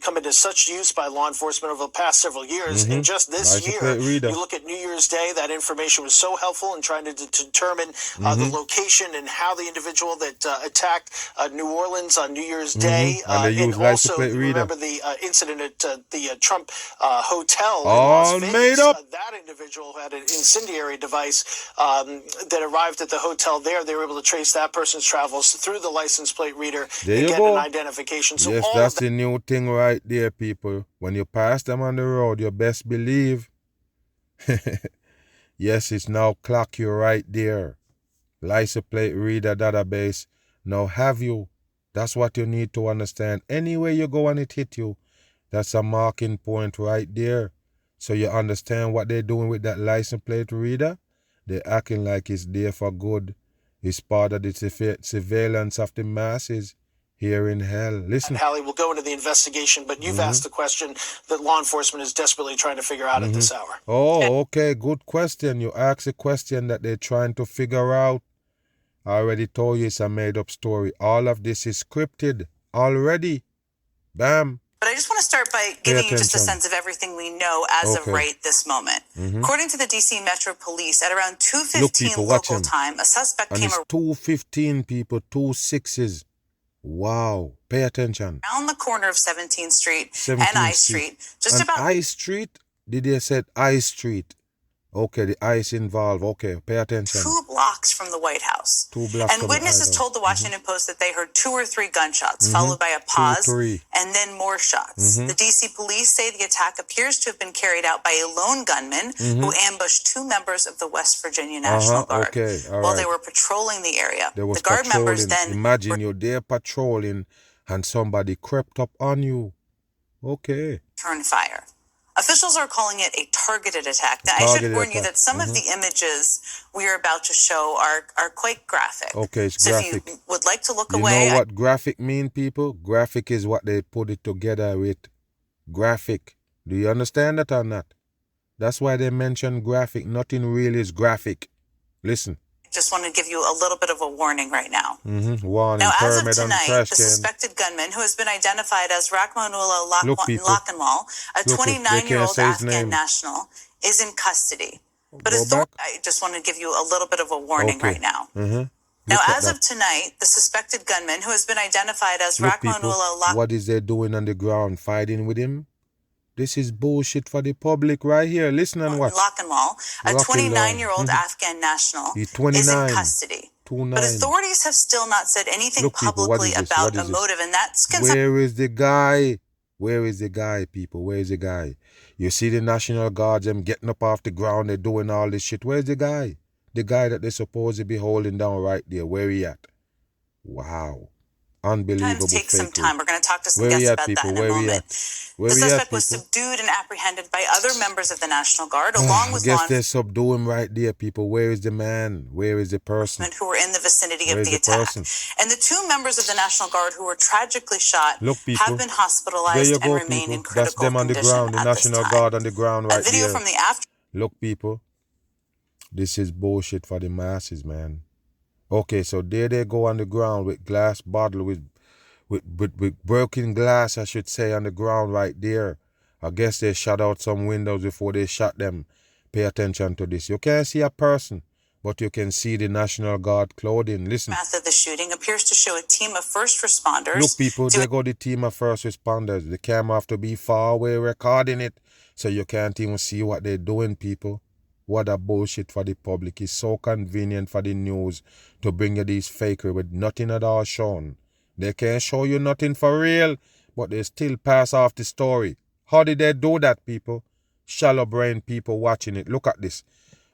Come into such use by law enforcement over the past several years. And just this year, you look at New Year's Day, that information was so helpful in trying to determine the location and how the individual that attacked New Orleans on New Year's Day. And also, remember the incident at the Trump Hotel in Las Vegas. Made up. That individual had an incendiary device that arrived at the hotel there. They were able to trace that person's travels through the license plate reader and get an identification. So yes, that's the new thing right there, people. When you pass them on the road, you best believe. Yes, it's now clock you right there. License plate reader database. Now have you. That's what you need to understand. Anywhere you go and it hit you, that's a marking point right there. So you understand what they're doing with that license plate reader? They're acting like it's there for good. It's part of the surveillance of the masses here in hell. Listen. Hallie, we'll go into the investigation, but you've asked the question that law enforcement is desperately trying to figure out at this hour. Oh, okay. Good question. You asked a question that they're trying to figure out. I already told you it's a made-up story. All of this is scripted already. Bam. But I just want to start by giving you just a sense of everything we know as of right this moment. According to the D.C. Metro Police, at around 2:15 local time, a suspect and came it's 2:15, people, 2 6s. Wow. Pay attention. Around the corner of 17th Street and I Street. Just and about I Street? Did they say I Street? Okay, the ice involved. Okay, pay attention. 2 blocks from the White House. 2 blocks and witnesses told the Washington Post that they heard 2 or 3 gunshots, followed by a pause, and then more shots. The D.C. police say the attack appears to have been carried out by a lone gunman who ambushed 2 members of the West Virginia National Guard while they were patrolling the area. The Guard members then... Imagine you're there patrolling and somebody crept up on you. Okay. Turn fire. Officials are calling it a targeted attack. Now, I should warn you that some of the images we are about to show are quite graphic. Okay, it's so graphic. If you would like to look away... You know what graphic mean, people? Graphic is what they put it together with. Graphic. Do you understand that or not? That's why they mention graphic. Nothing really is graphic. Listen. Just want to give you a little bit of a warning right now. Warning. Now, as of tonight, the suspected gunman, who has been identified as Rahmanullah Lakwanwal, a 29-year-old Afghan national, is in custody. But I just want to give you a little bit of a warning right now. Now, as of tonight, the suspected gunman, who has been identified as Rahmanullah Lakwanwal... What is they doing on the ground? Fighting with him? This is bullshit for the public right here. Listen and watch. Lakwanwal, a 29-year-old Afghan national, is in custody. 29. But authorities have still not said anything publicly about a motive, and that's Where is the guy? Where is the guy, people? Where is the guy? You see the National Guards, them getting up off the ground, they're doing all this shit. Where's the guy? The guy that they're supposed to be holding down right there. Where he at? Wow. Unbelievable. Take some time. We're going to talk to some guests about that in a moment. The suspect was subdued and apprehended by other members of the National Guard, along with law enforcement. They subdue him right there, people. Where is the man? Where is the person? Who were in the vicinity of the attack. And the 2 members of the National Guard who were tragically shot have been hospitalized and remain in critical condition. That's them on the ground, the National Guard on the ground right there. A video from the after. Look, people. This is bullshit for the masses, man. Okay, so there they go on the ground with glass bottle, with broken glass, I should say, on the ground right there. I guess they shot out some windows before they shot them. Pay attention to this. You can't see a person, but you can see the National Guard clothing. Listen. After the shooting appears to show a team of first responders. Look, people, there go the team of first responders. The camera have to be far away recording it, so you can't even see what they're doing, people. What a bullshit for the public. It's so convenient for the news to bring you these fakery with nothing at all shown. They can't show you nothing for real, but they still pass off the story. How did they do that, people? Shallow brain people watching it. Look at this.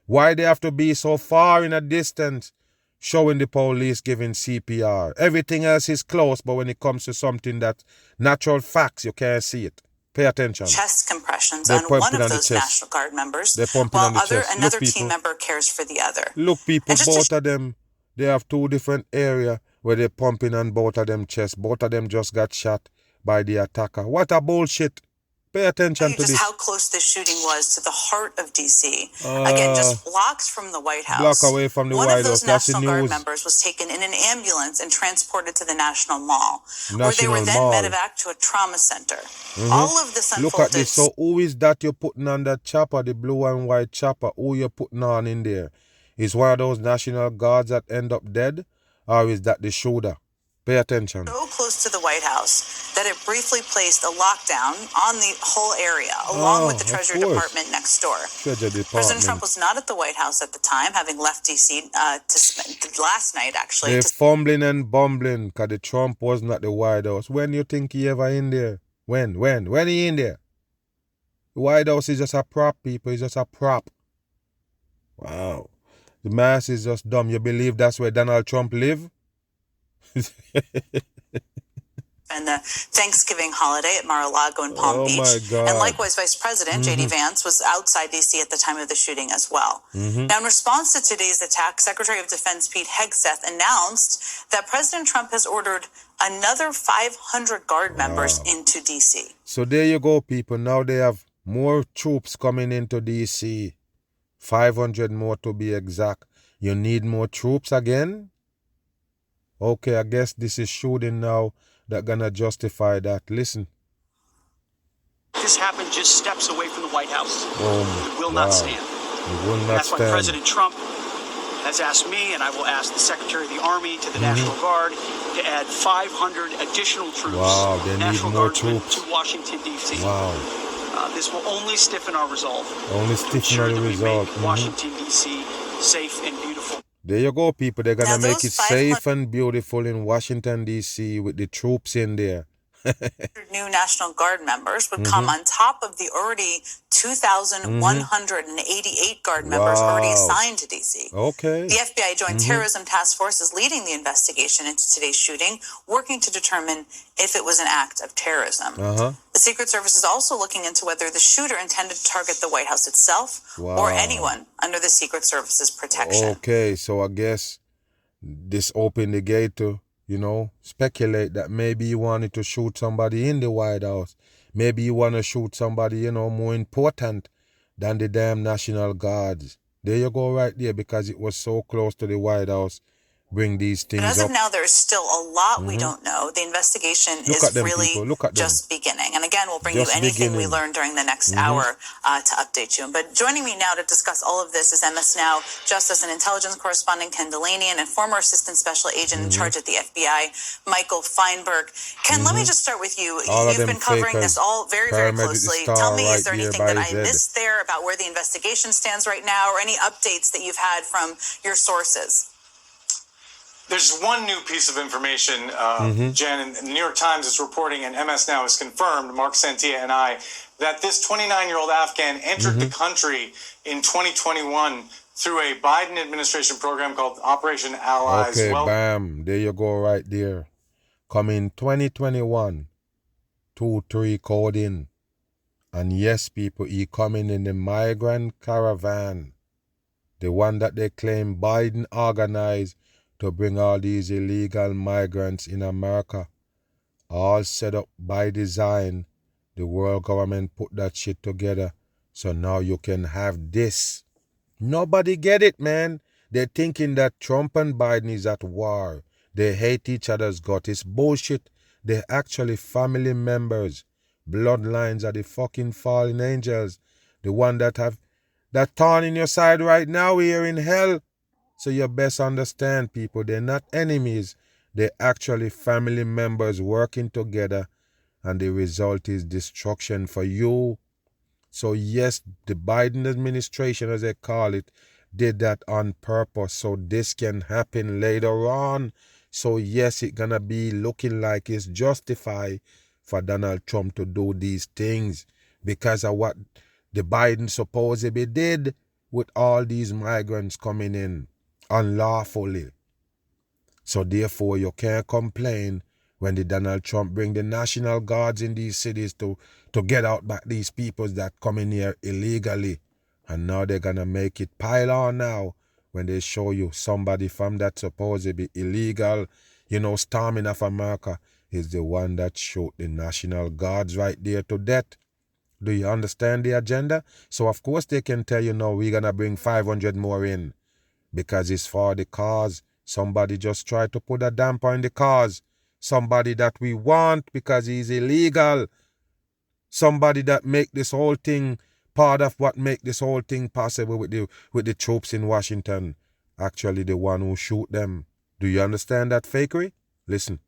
Why they have to be so far in a distance showing the police giving CPR? Everything else is close, but when it comes to something that natural facts, you can't see it. Pay attention. Chest compressions on one of those National Guard members, while another team member cares for the other. Look, people, both of them, they have 2 different areas where they're pumping on both of them chests. Both of them just got shot by the attacker. What a bullshit. Pay attention to this. How close this shooting was to the heart of D.C. Again, just blocks from the White House. Block away from the White House. One of those National Guard members was taken in an ambulance and transported to the National Mall, where they were then medevaced to a trauma center. All of this unfolded. Look at this. So who is that you're putting on that chopper, the blue and white chopper? Who you're putting on in there? Is one of those National Guards that end up dead? Or is that the shooter? Pay attention. So close to the White House that it briefly placed a lockdown on the whole area, along with the Treasury Department next door. President Trump was not at the White House at the time, having left D.C. Last night, actually. They're fumbling and bumbling because the Trump wasn't at the White House. When you think he ever in there? When he in there? The White House is just a prop, people. It's just a prop. Wow. The mass is just dumb. You believe that's where Donald Trump live? And the Thanksgiving holiday at Mar-a-Lago in Palm Beach. My God. And likewise, Vice President J.D. Vance was outside D.C. at the time of the shooting as well. Now, in response to today's attack, Secretary of Defense Pete Hegseth announced that President Trump has ordered another 500 Guard members into D.C. So there you go, people. Now they have more troops coming into D.C. 500 more to be exact. You need more troops again? Okay, I guess this is shooting now that gonna justify that. Listen. This happened just steps away from the White House. It will not stand. It will not That's stand. why President Trump has asked me, and I will ask the Secretary of the Army to the National Guard to add 500 additional troops. Wow, they National need more Guardsmen troops. to Washington, D.C. Wow. This will only stiffen our resolve. Only stiffen our resolve. Washington, D.C. safe and beautiful. There you go, people. They're going to make it safe and beautiful in Washington, D.C. with the troops in there. New National Guard members would come on top of the already 2,188 Guard members already assigned to D.C. Okay. The FBI Joint Terrorism Task Force is leading the investigation into today's shooting, working to determine if it was an act of terrorism. The Secret Service is also looking into whether the shooter intended to target the White House itself or anyone under the Secret Service's protection. Okay, so I guess this opened the gate to, speculate that maybe you wanted to shoot somebody in the White House. Maybe you want to shoot somebody, more important than the damn National Guards. There you go right there, because it was so close to the White House. Bring these things up. But as of now, there's still a lot we don't know. The investigation is really just beginning. And again, we'll bring you anything we learn during the next hour to update you. But joining me now to discuss all of this is MS Now Justice and Intelligence correspondent Ken Delaney and former Assistant Special Agent in charge at the FBI, Michael Feinberg. Ken, let me just start with you. You've been covering this all very, very closely. Tell me, is there anything that I missed there about where the investigation stands right now, or any updates that you've had from your sources? There's one new piece of information, Jen, and the New York Times is reporting, and MS Now has confirmed, Mark Santia and I, that this 29-year-old Afghan entered the country in 2021 through a Biden administration program called Operation Allies. Okay, bam. There you go right there. Come in 2021, 2-3 code in. And yes, people, he coming in the migrant caravan. The one that they claim Biden organized to bring all these illegal migrants in America. All set up by design. The world government put that shit together. So now you can have this. Nobody get it, man. They're thinking that Trump and Biden is at war. They hate each other's gut. It's bullshit. They're actually family members. Bloodlines are the fucking fallen angels. The one that have that thorn in your side right now here in hell. So you best understand, people, they're not enemies. They're actually family members working together, and the result is destruction for you. So yes, the Biden administration, as they call it, did that on purpose so this can happen later on. So yes, it's gonna be looking like it's justified for Donald Trump to do these things because of what the Biden supposedly did with all these migrants coming in unlawfully. So therefore, you can't complain when the Donald Trump bring the National Guards in these cities to get out back these people that come in here illegally. And now they're going to make it pile on now when they show you somebody from that supposedly illegal, storming of America is the one that shot the National Guards right there to death. Do you understand the agenda? So of course they can tell you, no, we're going to bring 500 more in. Because it's for the cause. Somebody just tried to put a damper on the cause. Somebody that we want because he's illegal. Somebody that make this whole thing part of what make this whole thing possible with the troops in Washington. Actually the one who shoot them. Do you understand that fakery? Listen.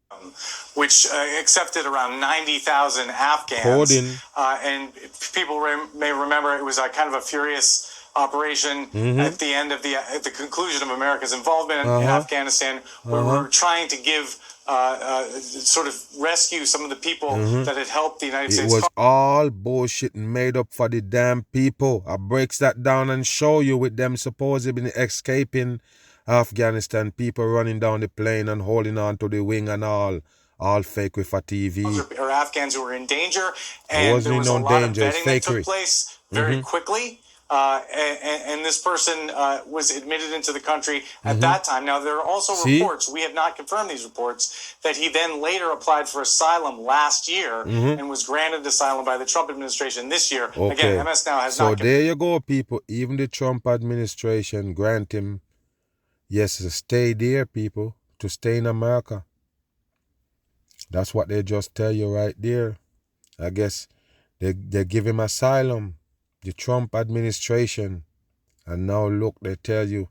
Which accepted around 90,000 Afghans. Holding. And people may remember it was a kind of a furious operation at the end of at the conclusion of America's involvement in Afghanistan, where we were trying to give sort of rescue some of the people that had helped the United States. It was all bullshit made up for the damn people. I breaks that down and show you with them supposedly escaping Afghanistan, people running down the plane and holding on to the wing and all fake with a TV. Or Afghans who were in danger, and there was a lot of vetting that took place very quickly. And this person was admitted into the country at that time. Now, there are also reports, we have not confirmed these reports, that he then later applied for asylum last year and was granted asylum by the Trump administration this year. Okay. Again, MS Now has not... So there you go, people. Even the Trump administration grant him, yes, to stay there, people, to stay in America. That's what they just tell you right there. I guess they give him asylum. The Trump administration, and now look, they tell you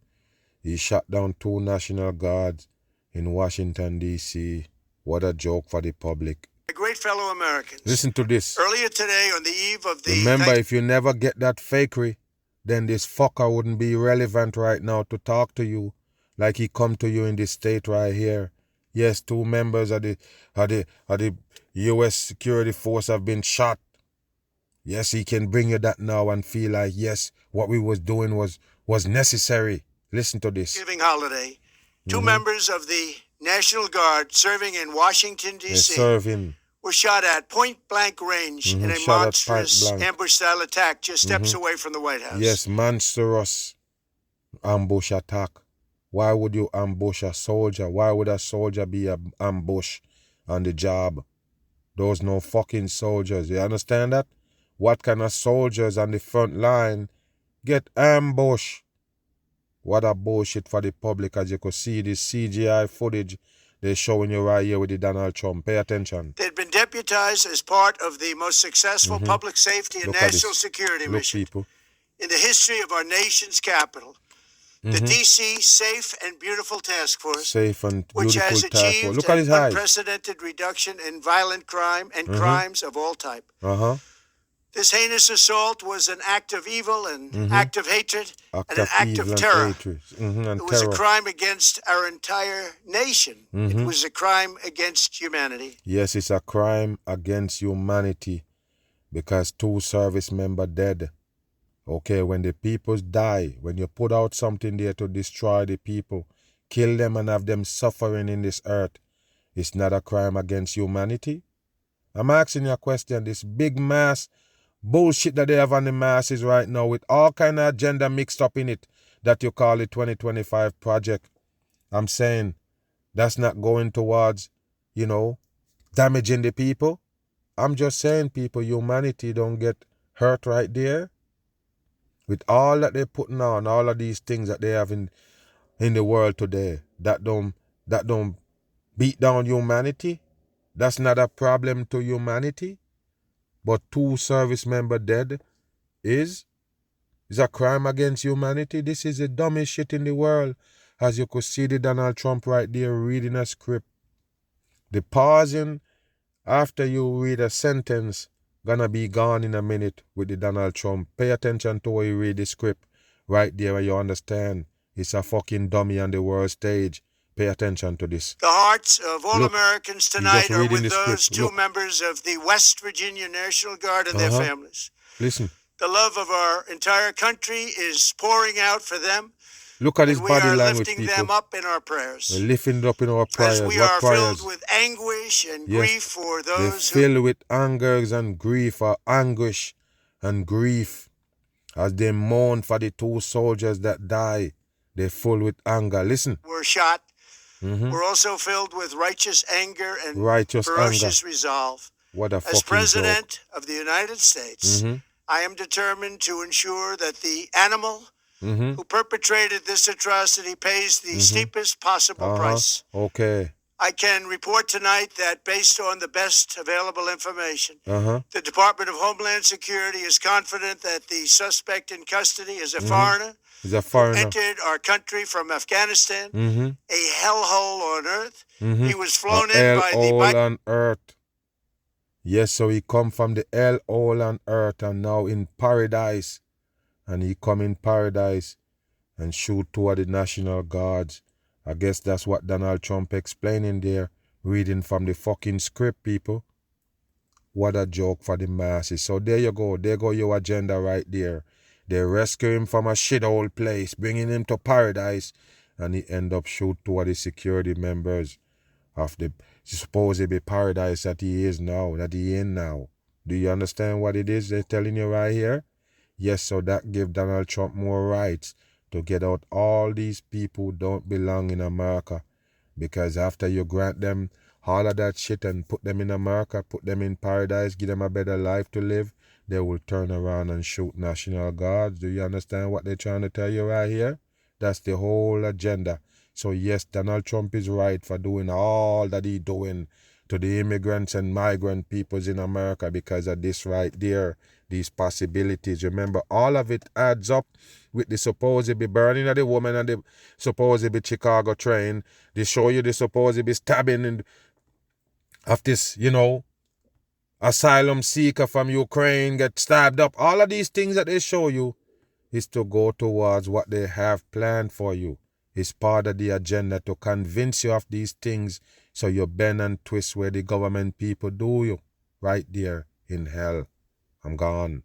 he shot down 2 National Guards in Washington, D.C. What a joke for the public. My great fellow Americans. Listen to this. Earlier today, on the eve of the... Remember, if you never get that fakery, then this fucker wouldn't be relevant right now to talk to you like he come to you in this state right here. Yes, 2 members of the U.S. security force have been shot. Yes, he can bring you that now and feel like, yes, what we was doing was necessary. Listen to this. Thanksgiving holiday, 2 members of the National Guard serving in Washington, D.C. were shot at point-blank range in a monstrous ambush-style attack just steps away from the White House. Yes, monstrous ambush attack. Why would you ambush a soldier? Why would a soldier be ambushed on the job? Those no fucking soldiers. You understand that? What kind of soldiers on the front line get ambushed? What a bullshit for the public, as you could see this CGI footage they're showing you right here with the Donald Trump. Pay attention. They'd been deputized as part of the most successful public safety and national security mission in the history of our nation's capital. The D.C. Safe and Beautiful Task Force, which has achieved an unprecedented reduction in violent crime and crimes of all type. This heinous assault was an act of evil, an act of hatred, and an act of terror. It was a crime against our entire nation. It was a crime against humanity. Yes, it's a crime against humanity because 2 service members dead. Okay, when the people die, when you put out something there to destroy the people, kill them and have them suffering in this earth, it's not a crime against humanity? I'm asking you a question. This big mass bullshit that they have on the masses right now with all kind of agenda mixed up in it that you call it 2025 project. I'm saying that's not going towards, damaging the people. I'm just saying, people, humanity don't get hurt right there. With all that they're putting on, all of these things that they have in the world today, that don't beat down humanity. That's not a problem to humanity. But 2 service members dead is a crime against humanity. This is the dumbest shit in the world. As you could see the Donald Trump right there reading a script. The pausing after you read a sentence gonna be gone in a minute with the Donald Trump. Pay attention to where you read the script right there and you understand. It's a fucking dummy on the world stage. Pay attention to this. The hearts of all Americans tonight are with those 2 members of the West Virginia National Guard and their families. Listen. The love of our entire country is pouring out for them. Look at his body language, people. We are lifting them up in our prayers. We're lifting it up in our prayers. As we are filled with anguish and grief for those They're filled with angers and grief, or anguish and grief. As they mourn for the 2 soldiers that die, they're full with anger. Listen. Were shot. We're also filled with righteous anger and ferocious resolve. What a fucking As President of the United States, I am determined to ensure that the animal who perpetrated this atrocity pays the steepest possible price. Okay. I can report tonight that based on the best available information, the Department of Homeland Security is confident that the suspect in custody is a foreigner. He's a foreigner. Who entered our country from Afghanistan, a hellhole on earth. He was flown in by the hellhole on earth. Yes, so he come from the hellhole on earth and now in paradise. And he come in paradise and shoot toward the National Guards. I guess that's what Donald Trump explaining there, reading from the fucking script, people. What a joke for the masses. So there you go. There go your agenda right there. They rescue him from a shithole place, bringing him to paradise, and he end up shoot toward the security members of the supposedly paradise that he is now, that he in now. Do you understand what it is they're telling you right here? Yes, so that give Donald Trump more rights to get out all these people who don't belong in America. Because after you grant them all of that shit and put them in America, put them in paradise, give them a better life to live, they will turn around and shoot National Guards. Do you understand what they're trying to tell you right here? That's the whole agenda. So yes, Donald Trump is right for doing all that he's doing to the immigrants and migrant peoples in America because of this right there, these possibilities. Remember, all of it adds up with the supposedly burning of the woman and the supposedly Chicago train. They show you the supposedly stabbing of this, asylum seeker from Ukraine get stabbed up. All of these things that they show you is to go towards what they have planned for you. It's part of the agenda to convince you of these things so you bend and twist where the government people do you. Right there in hell. I'm gone.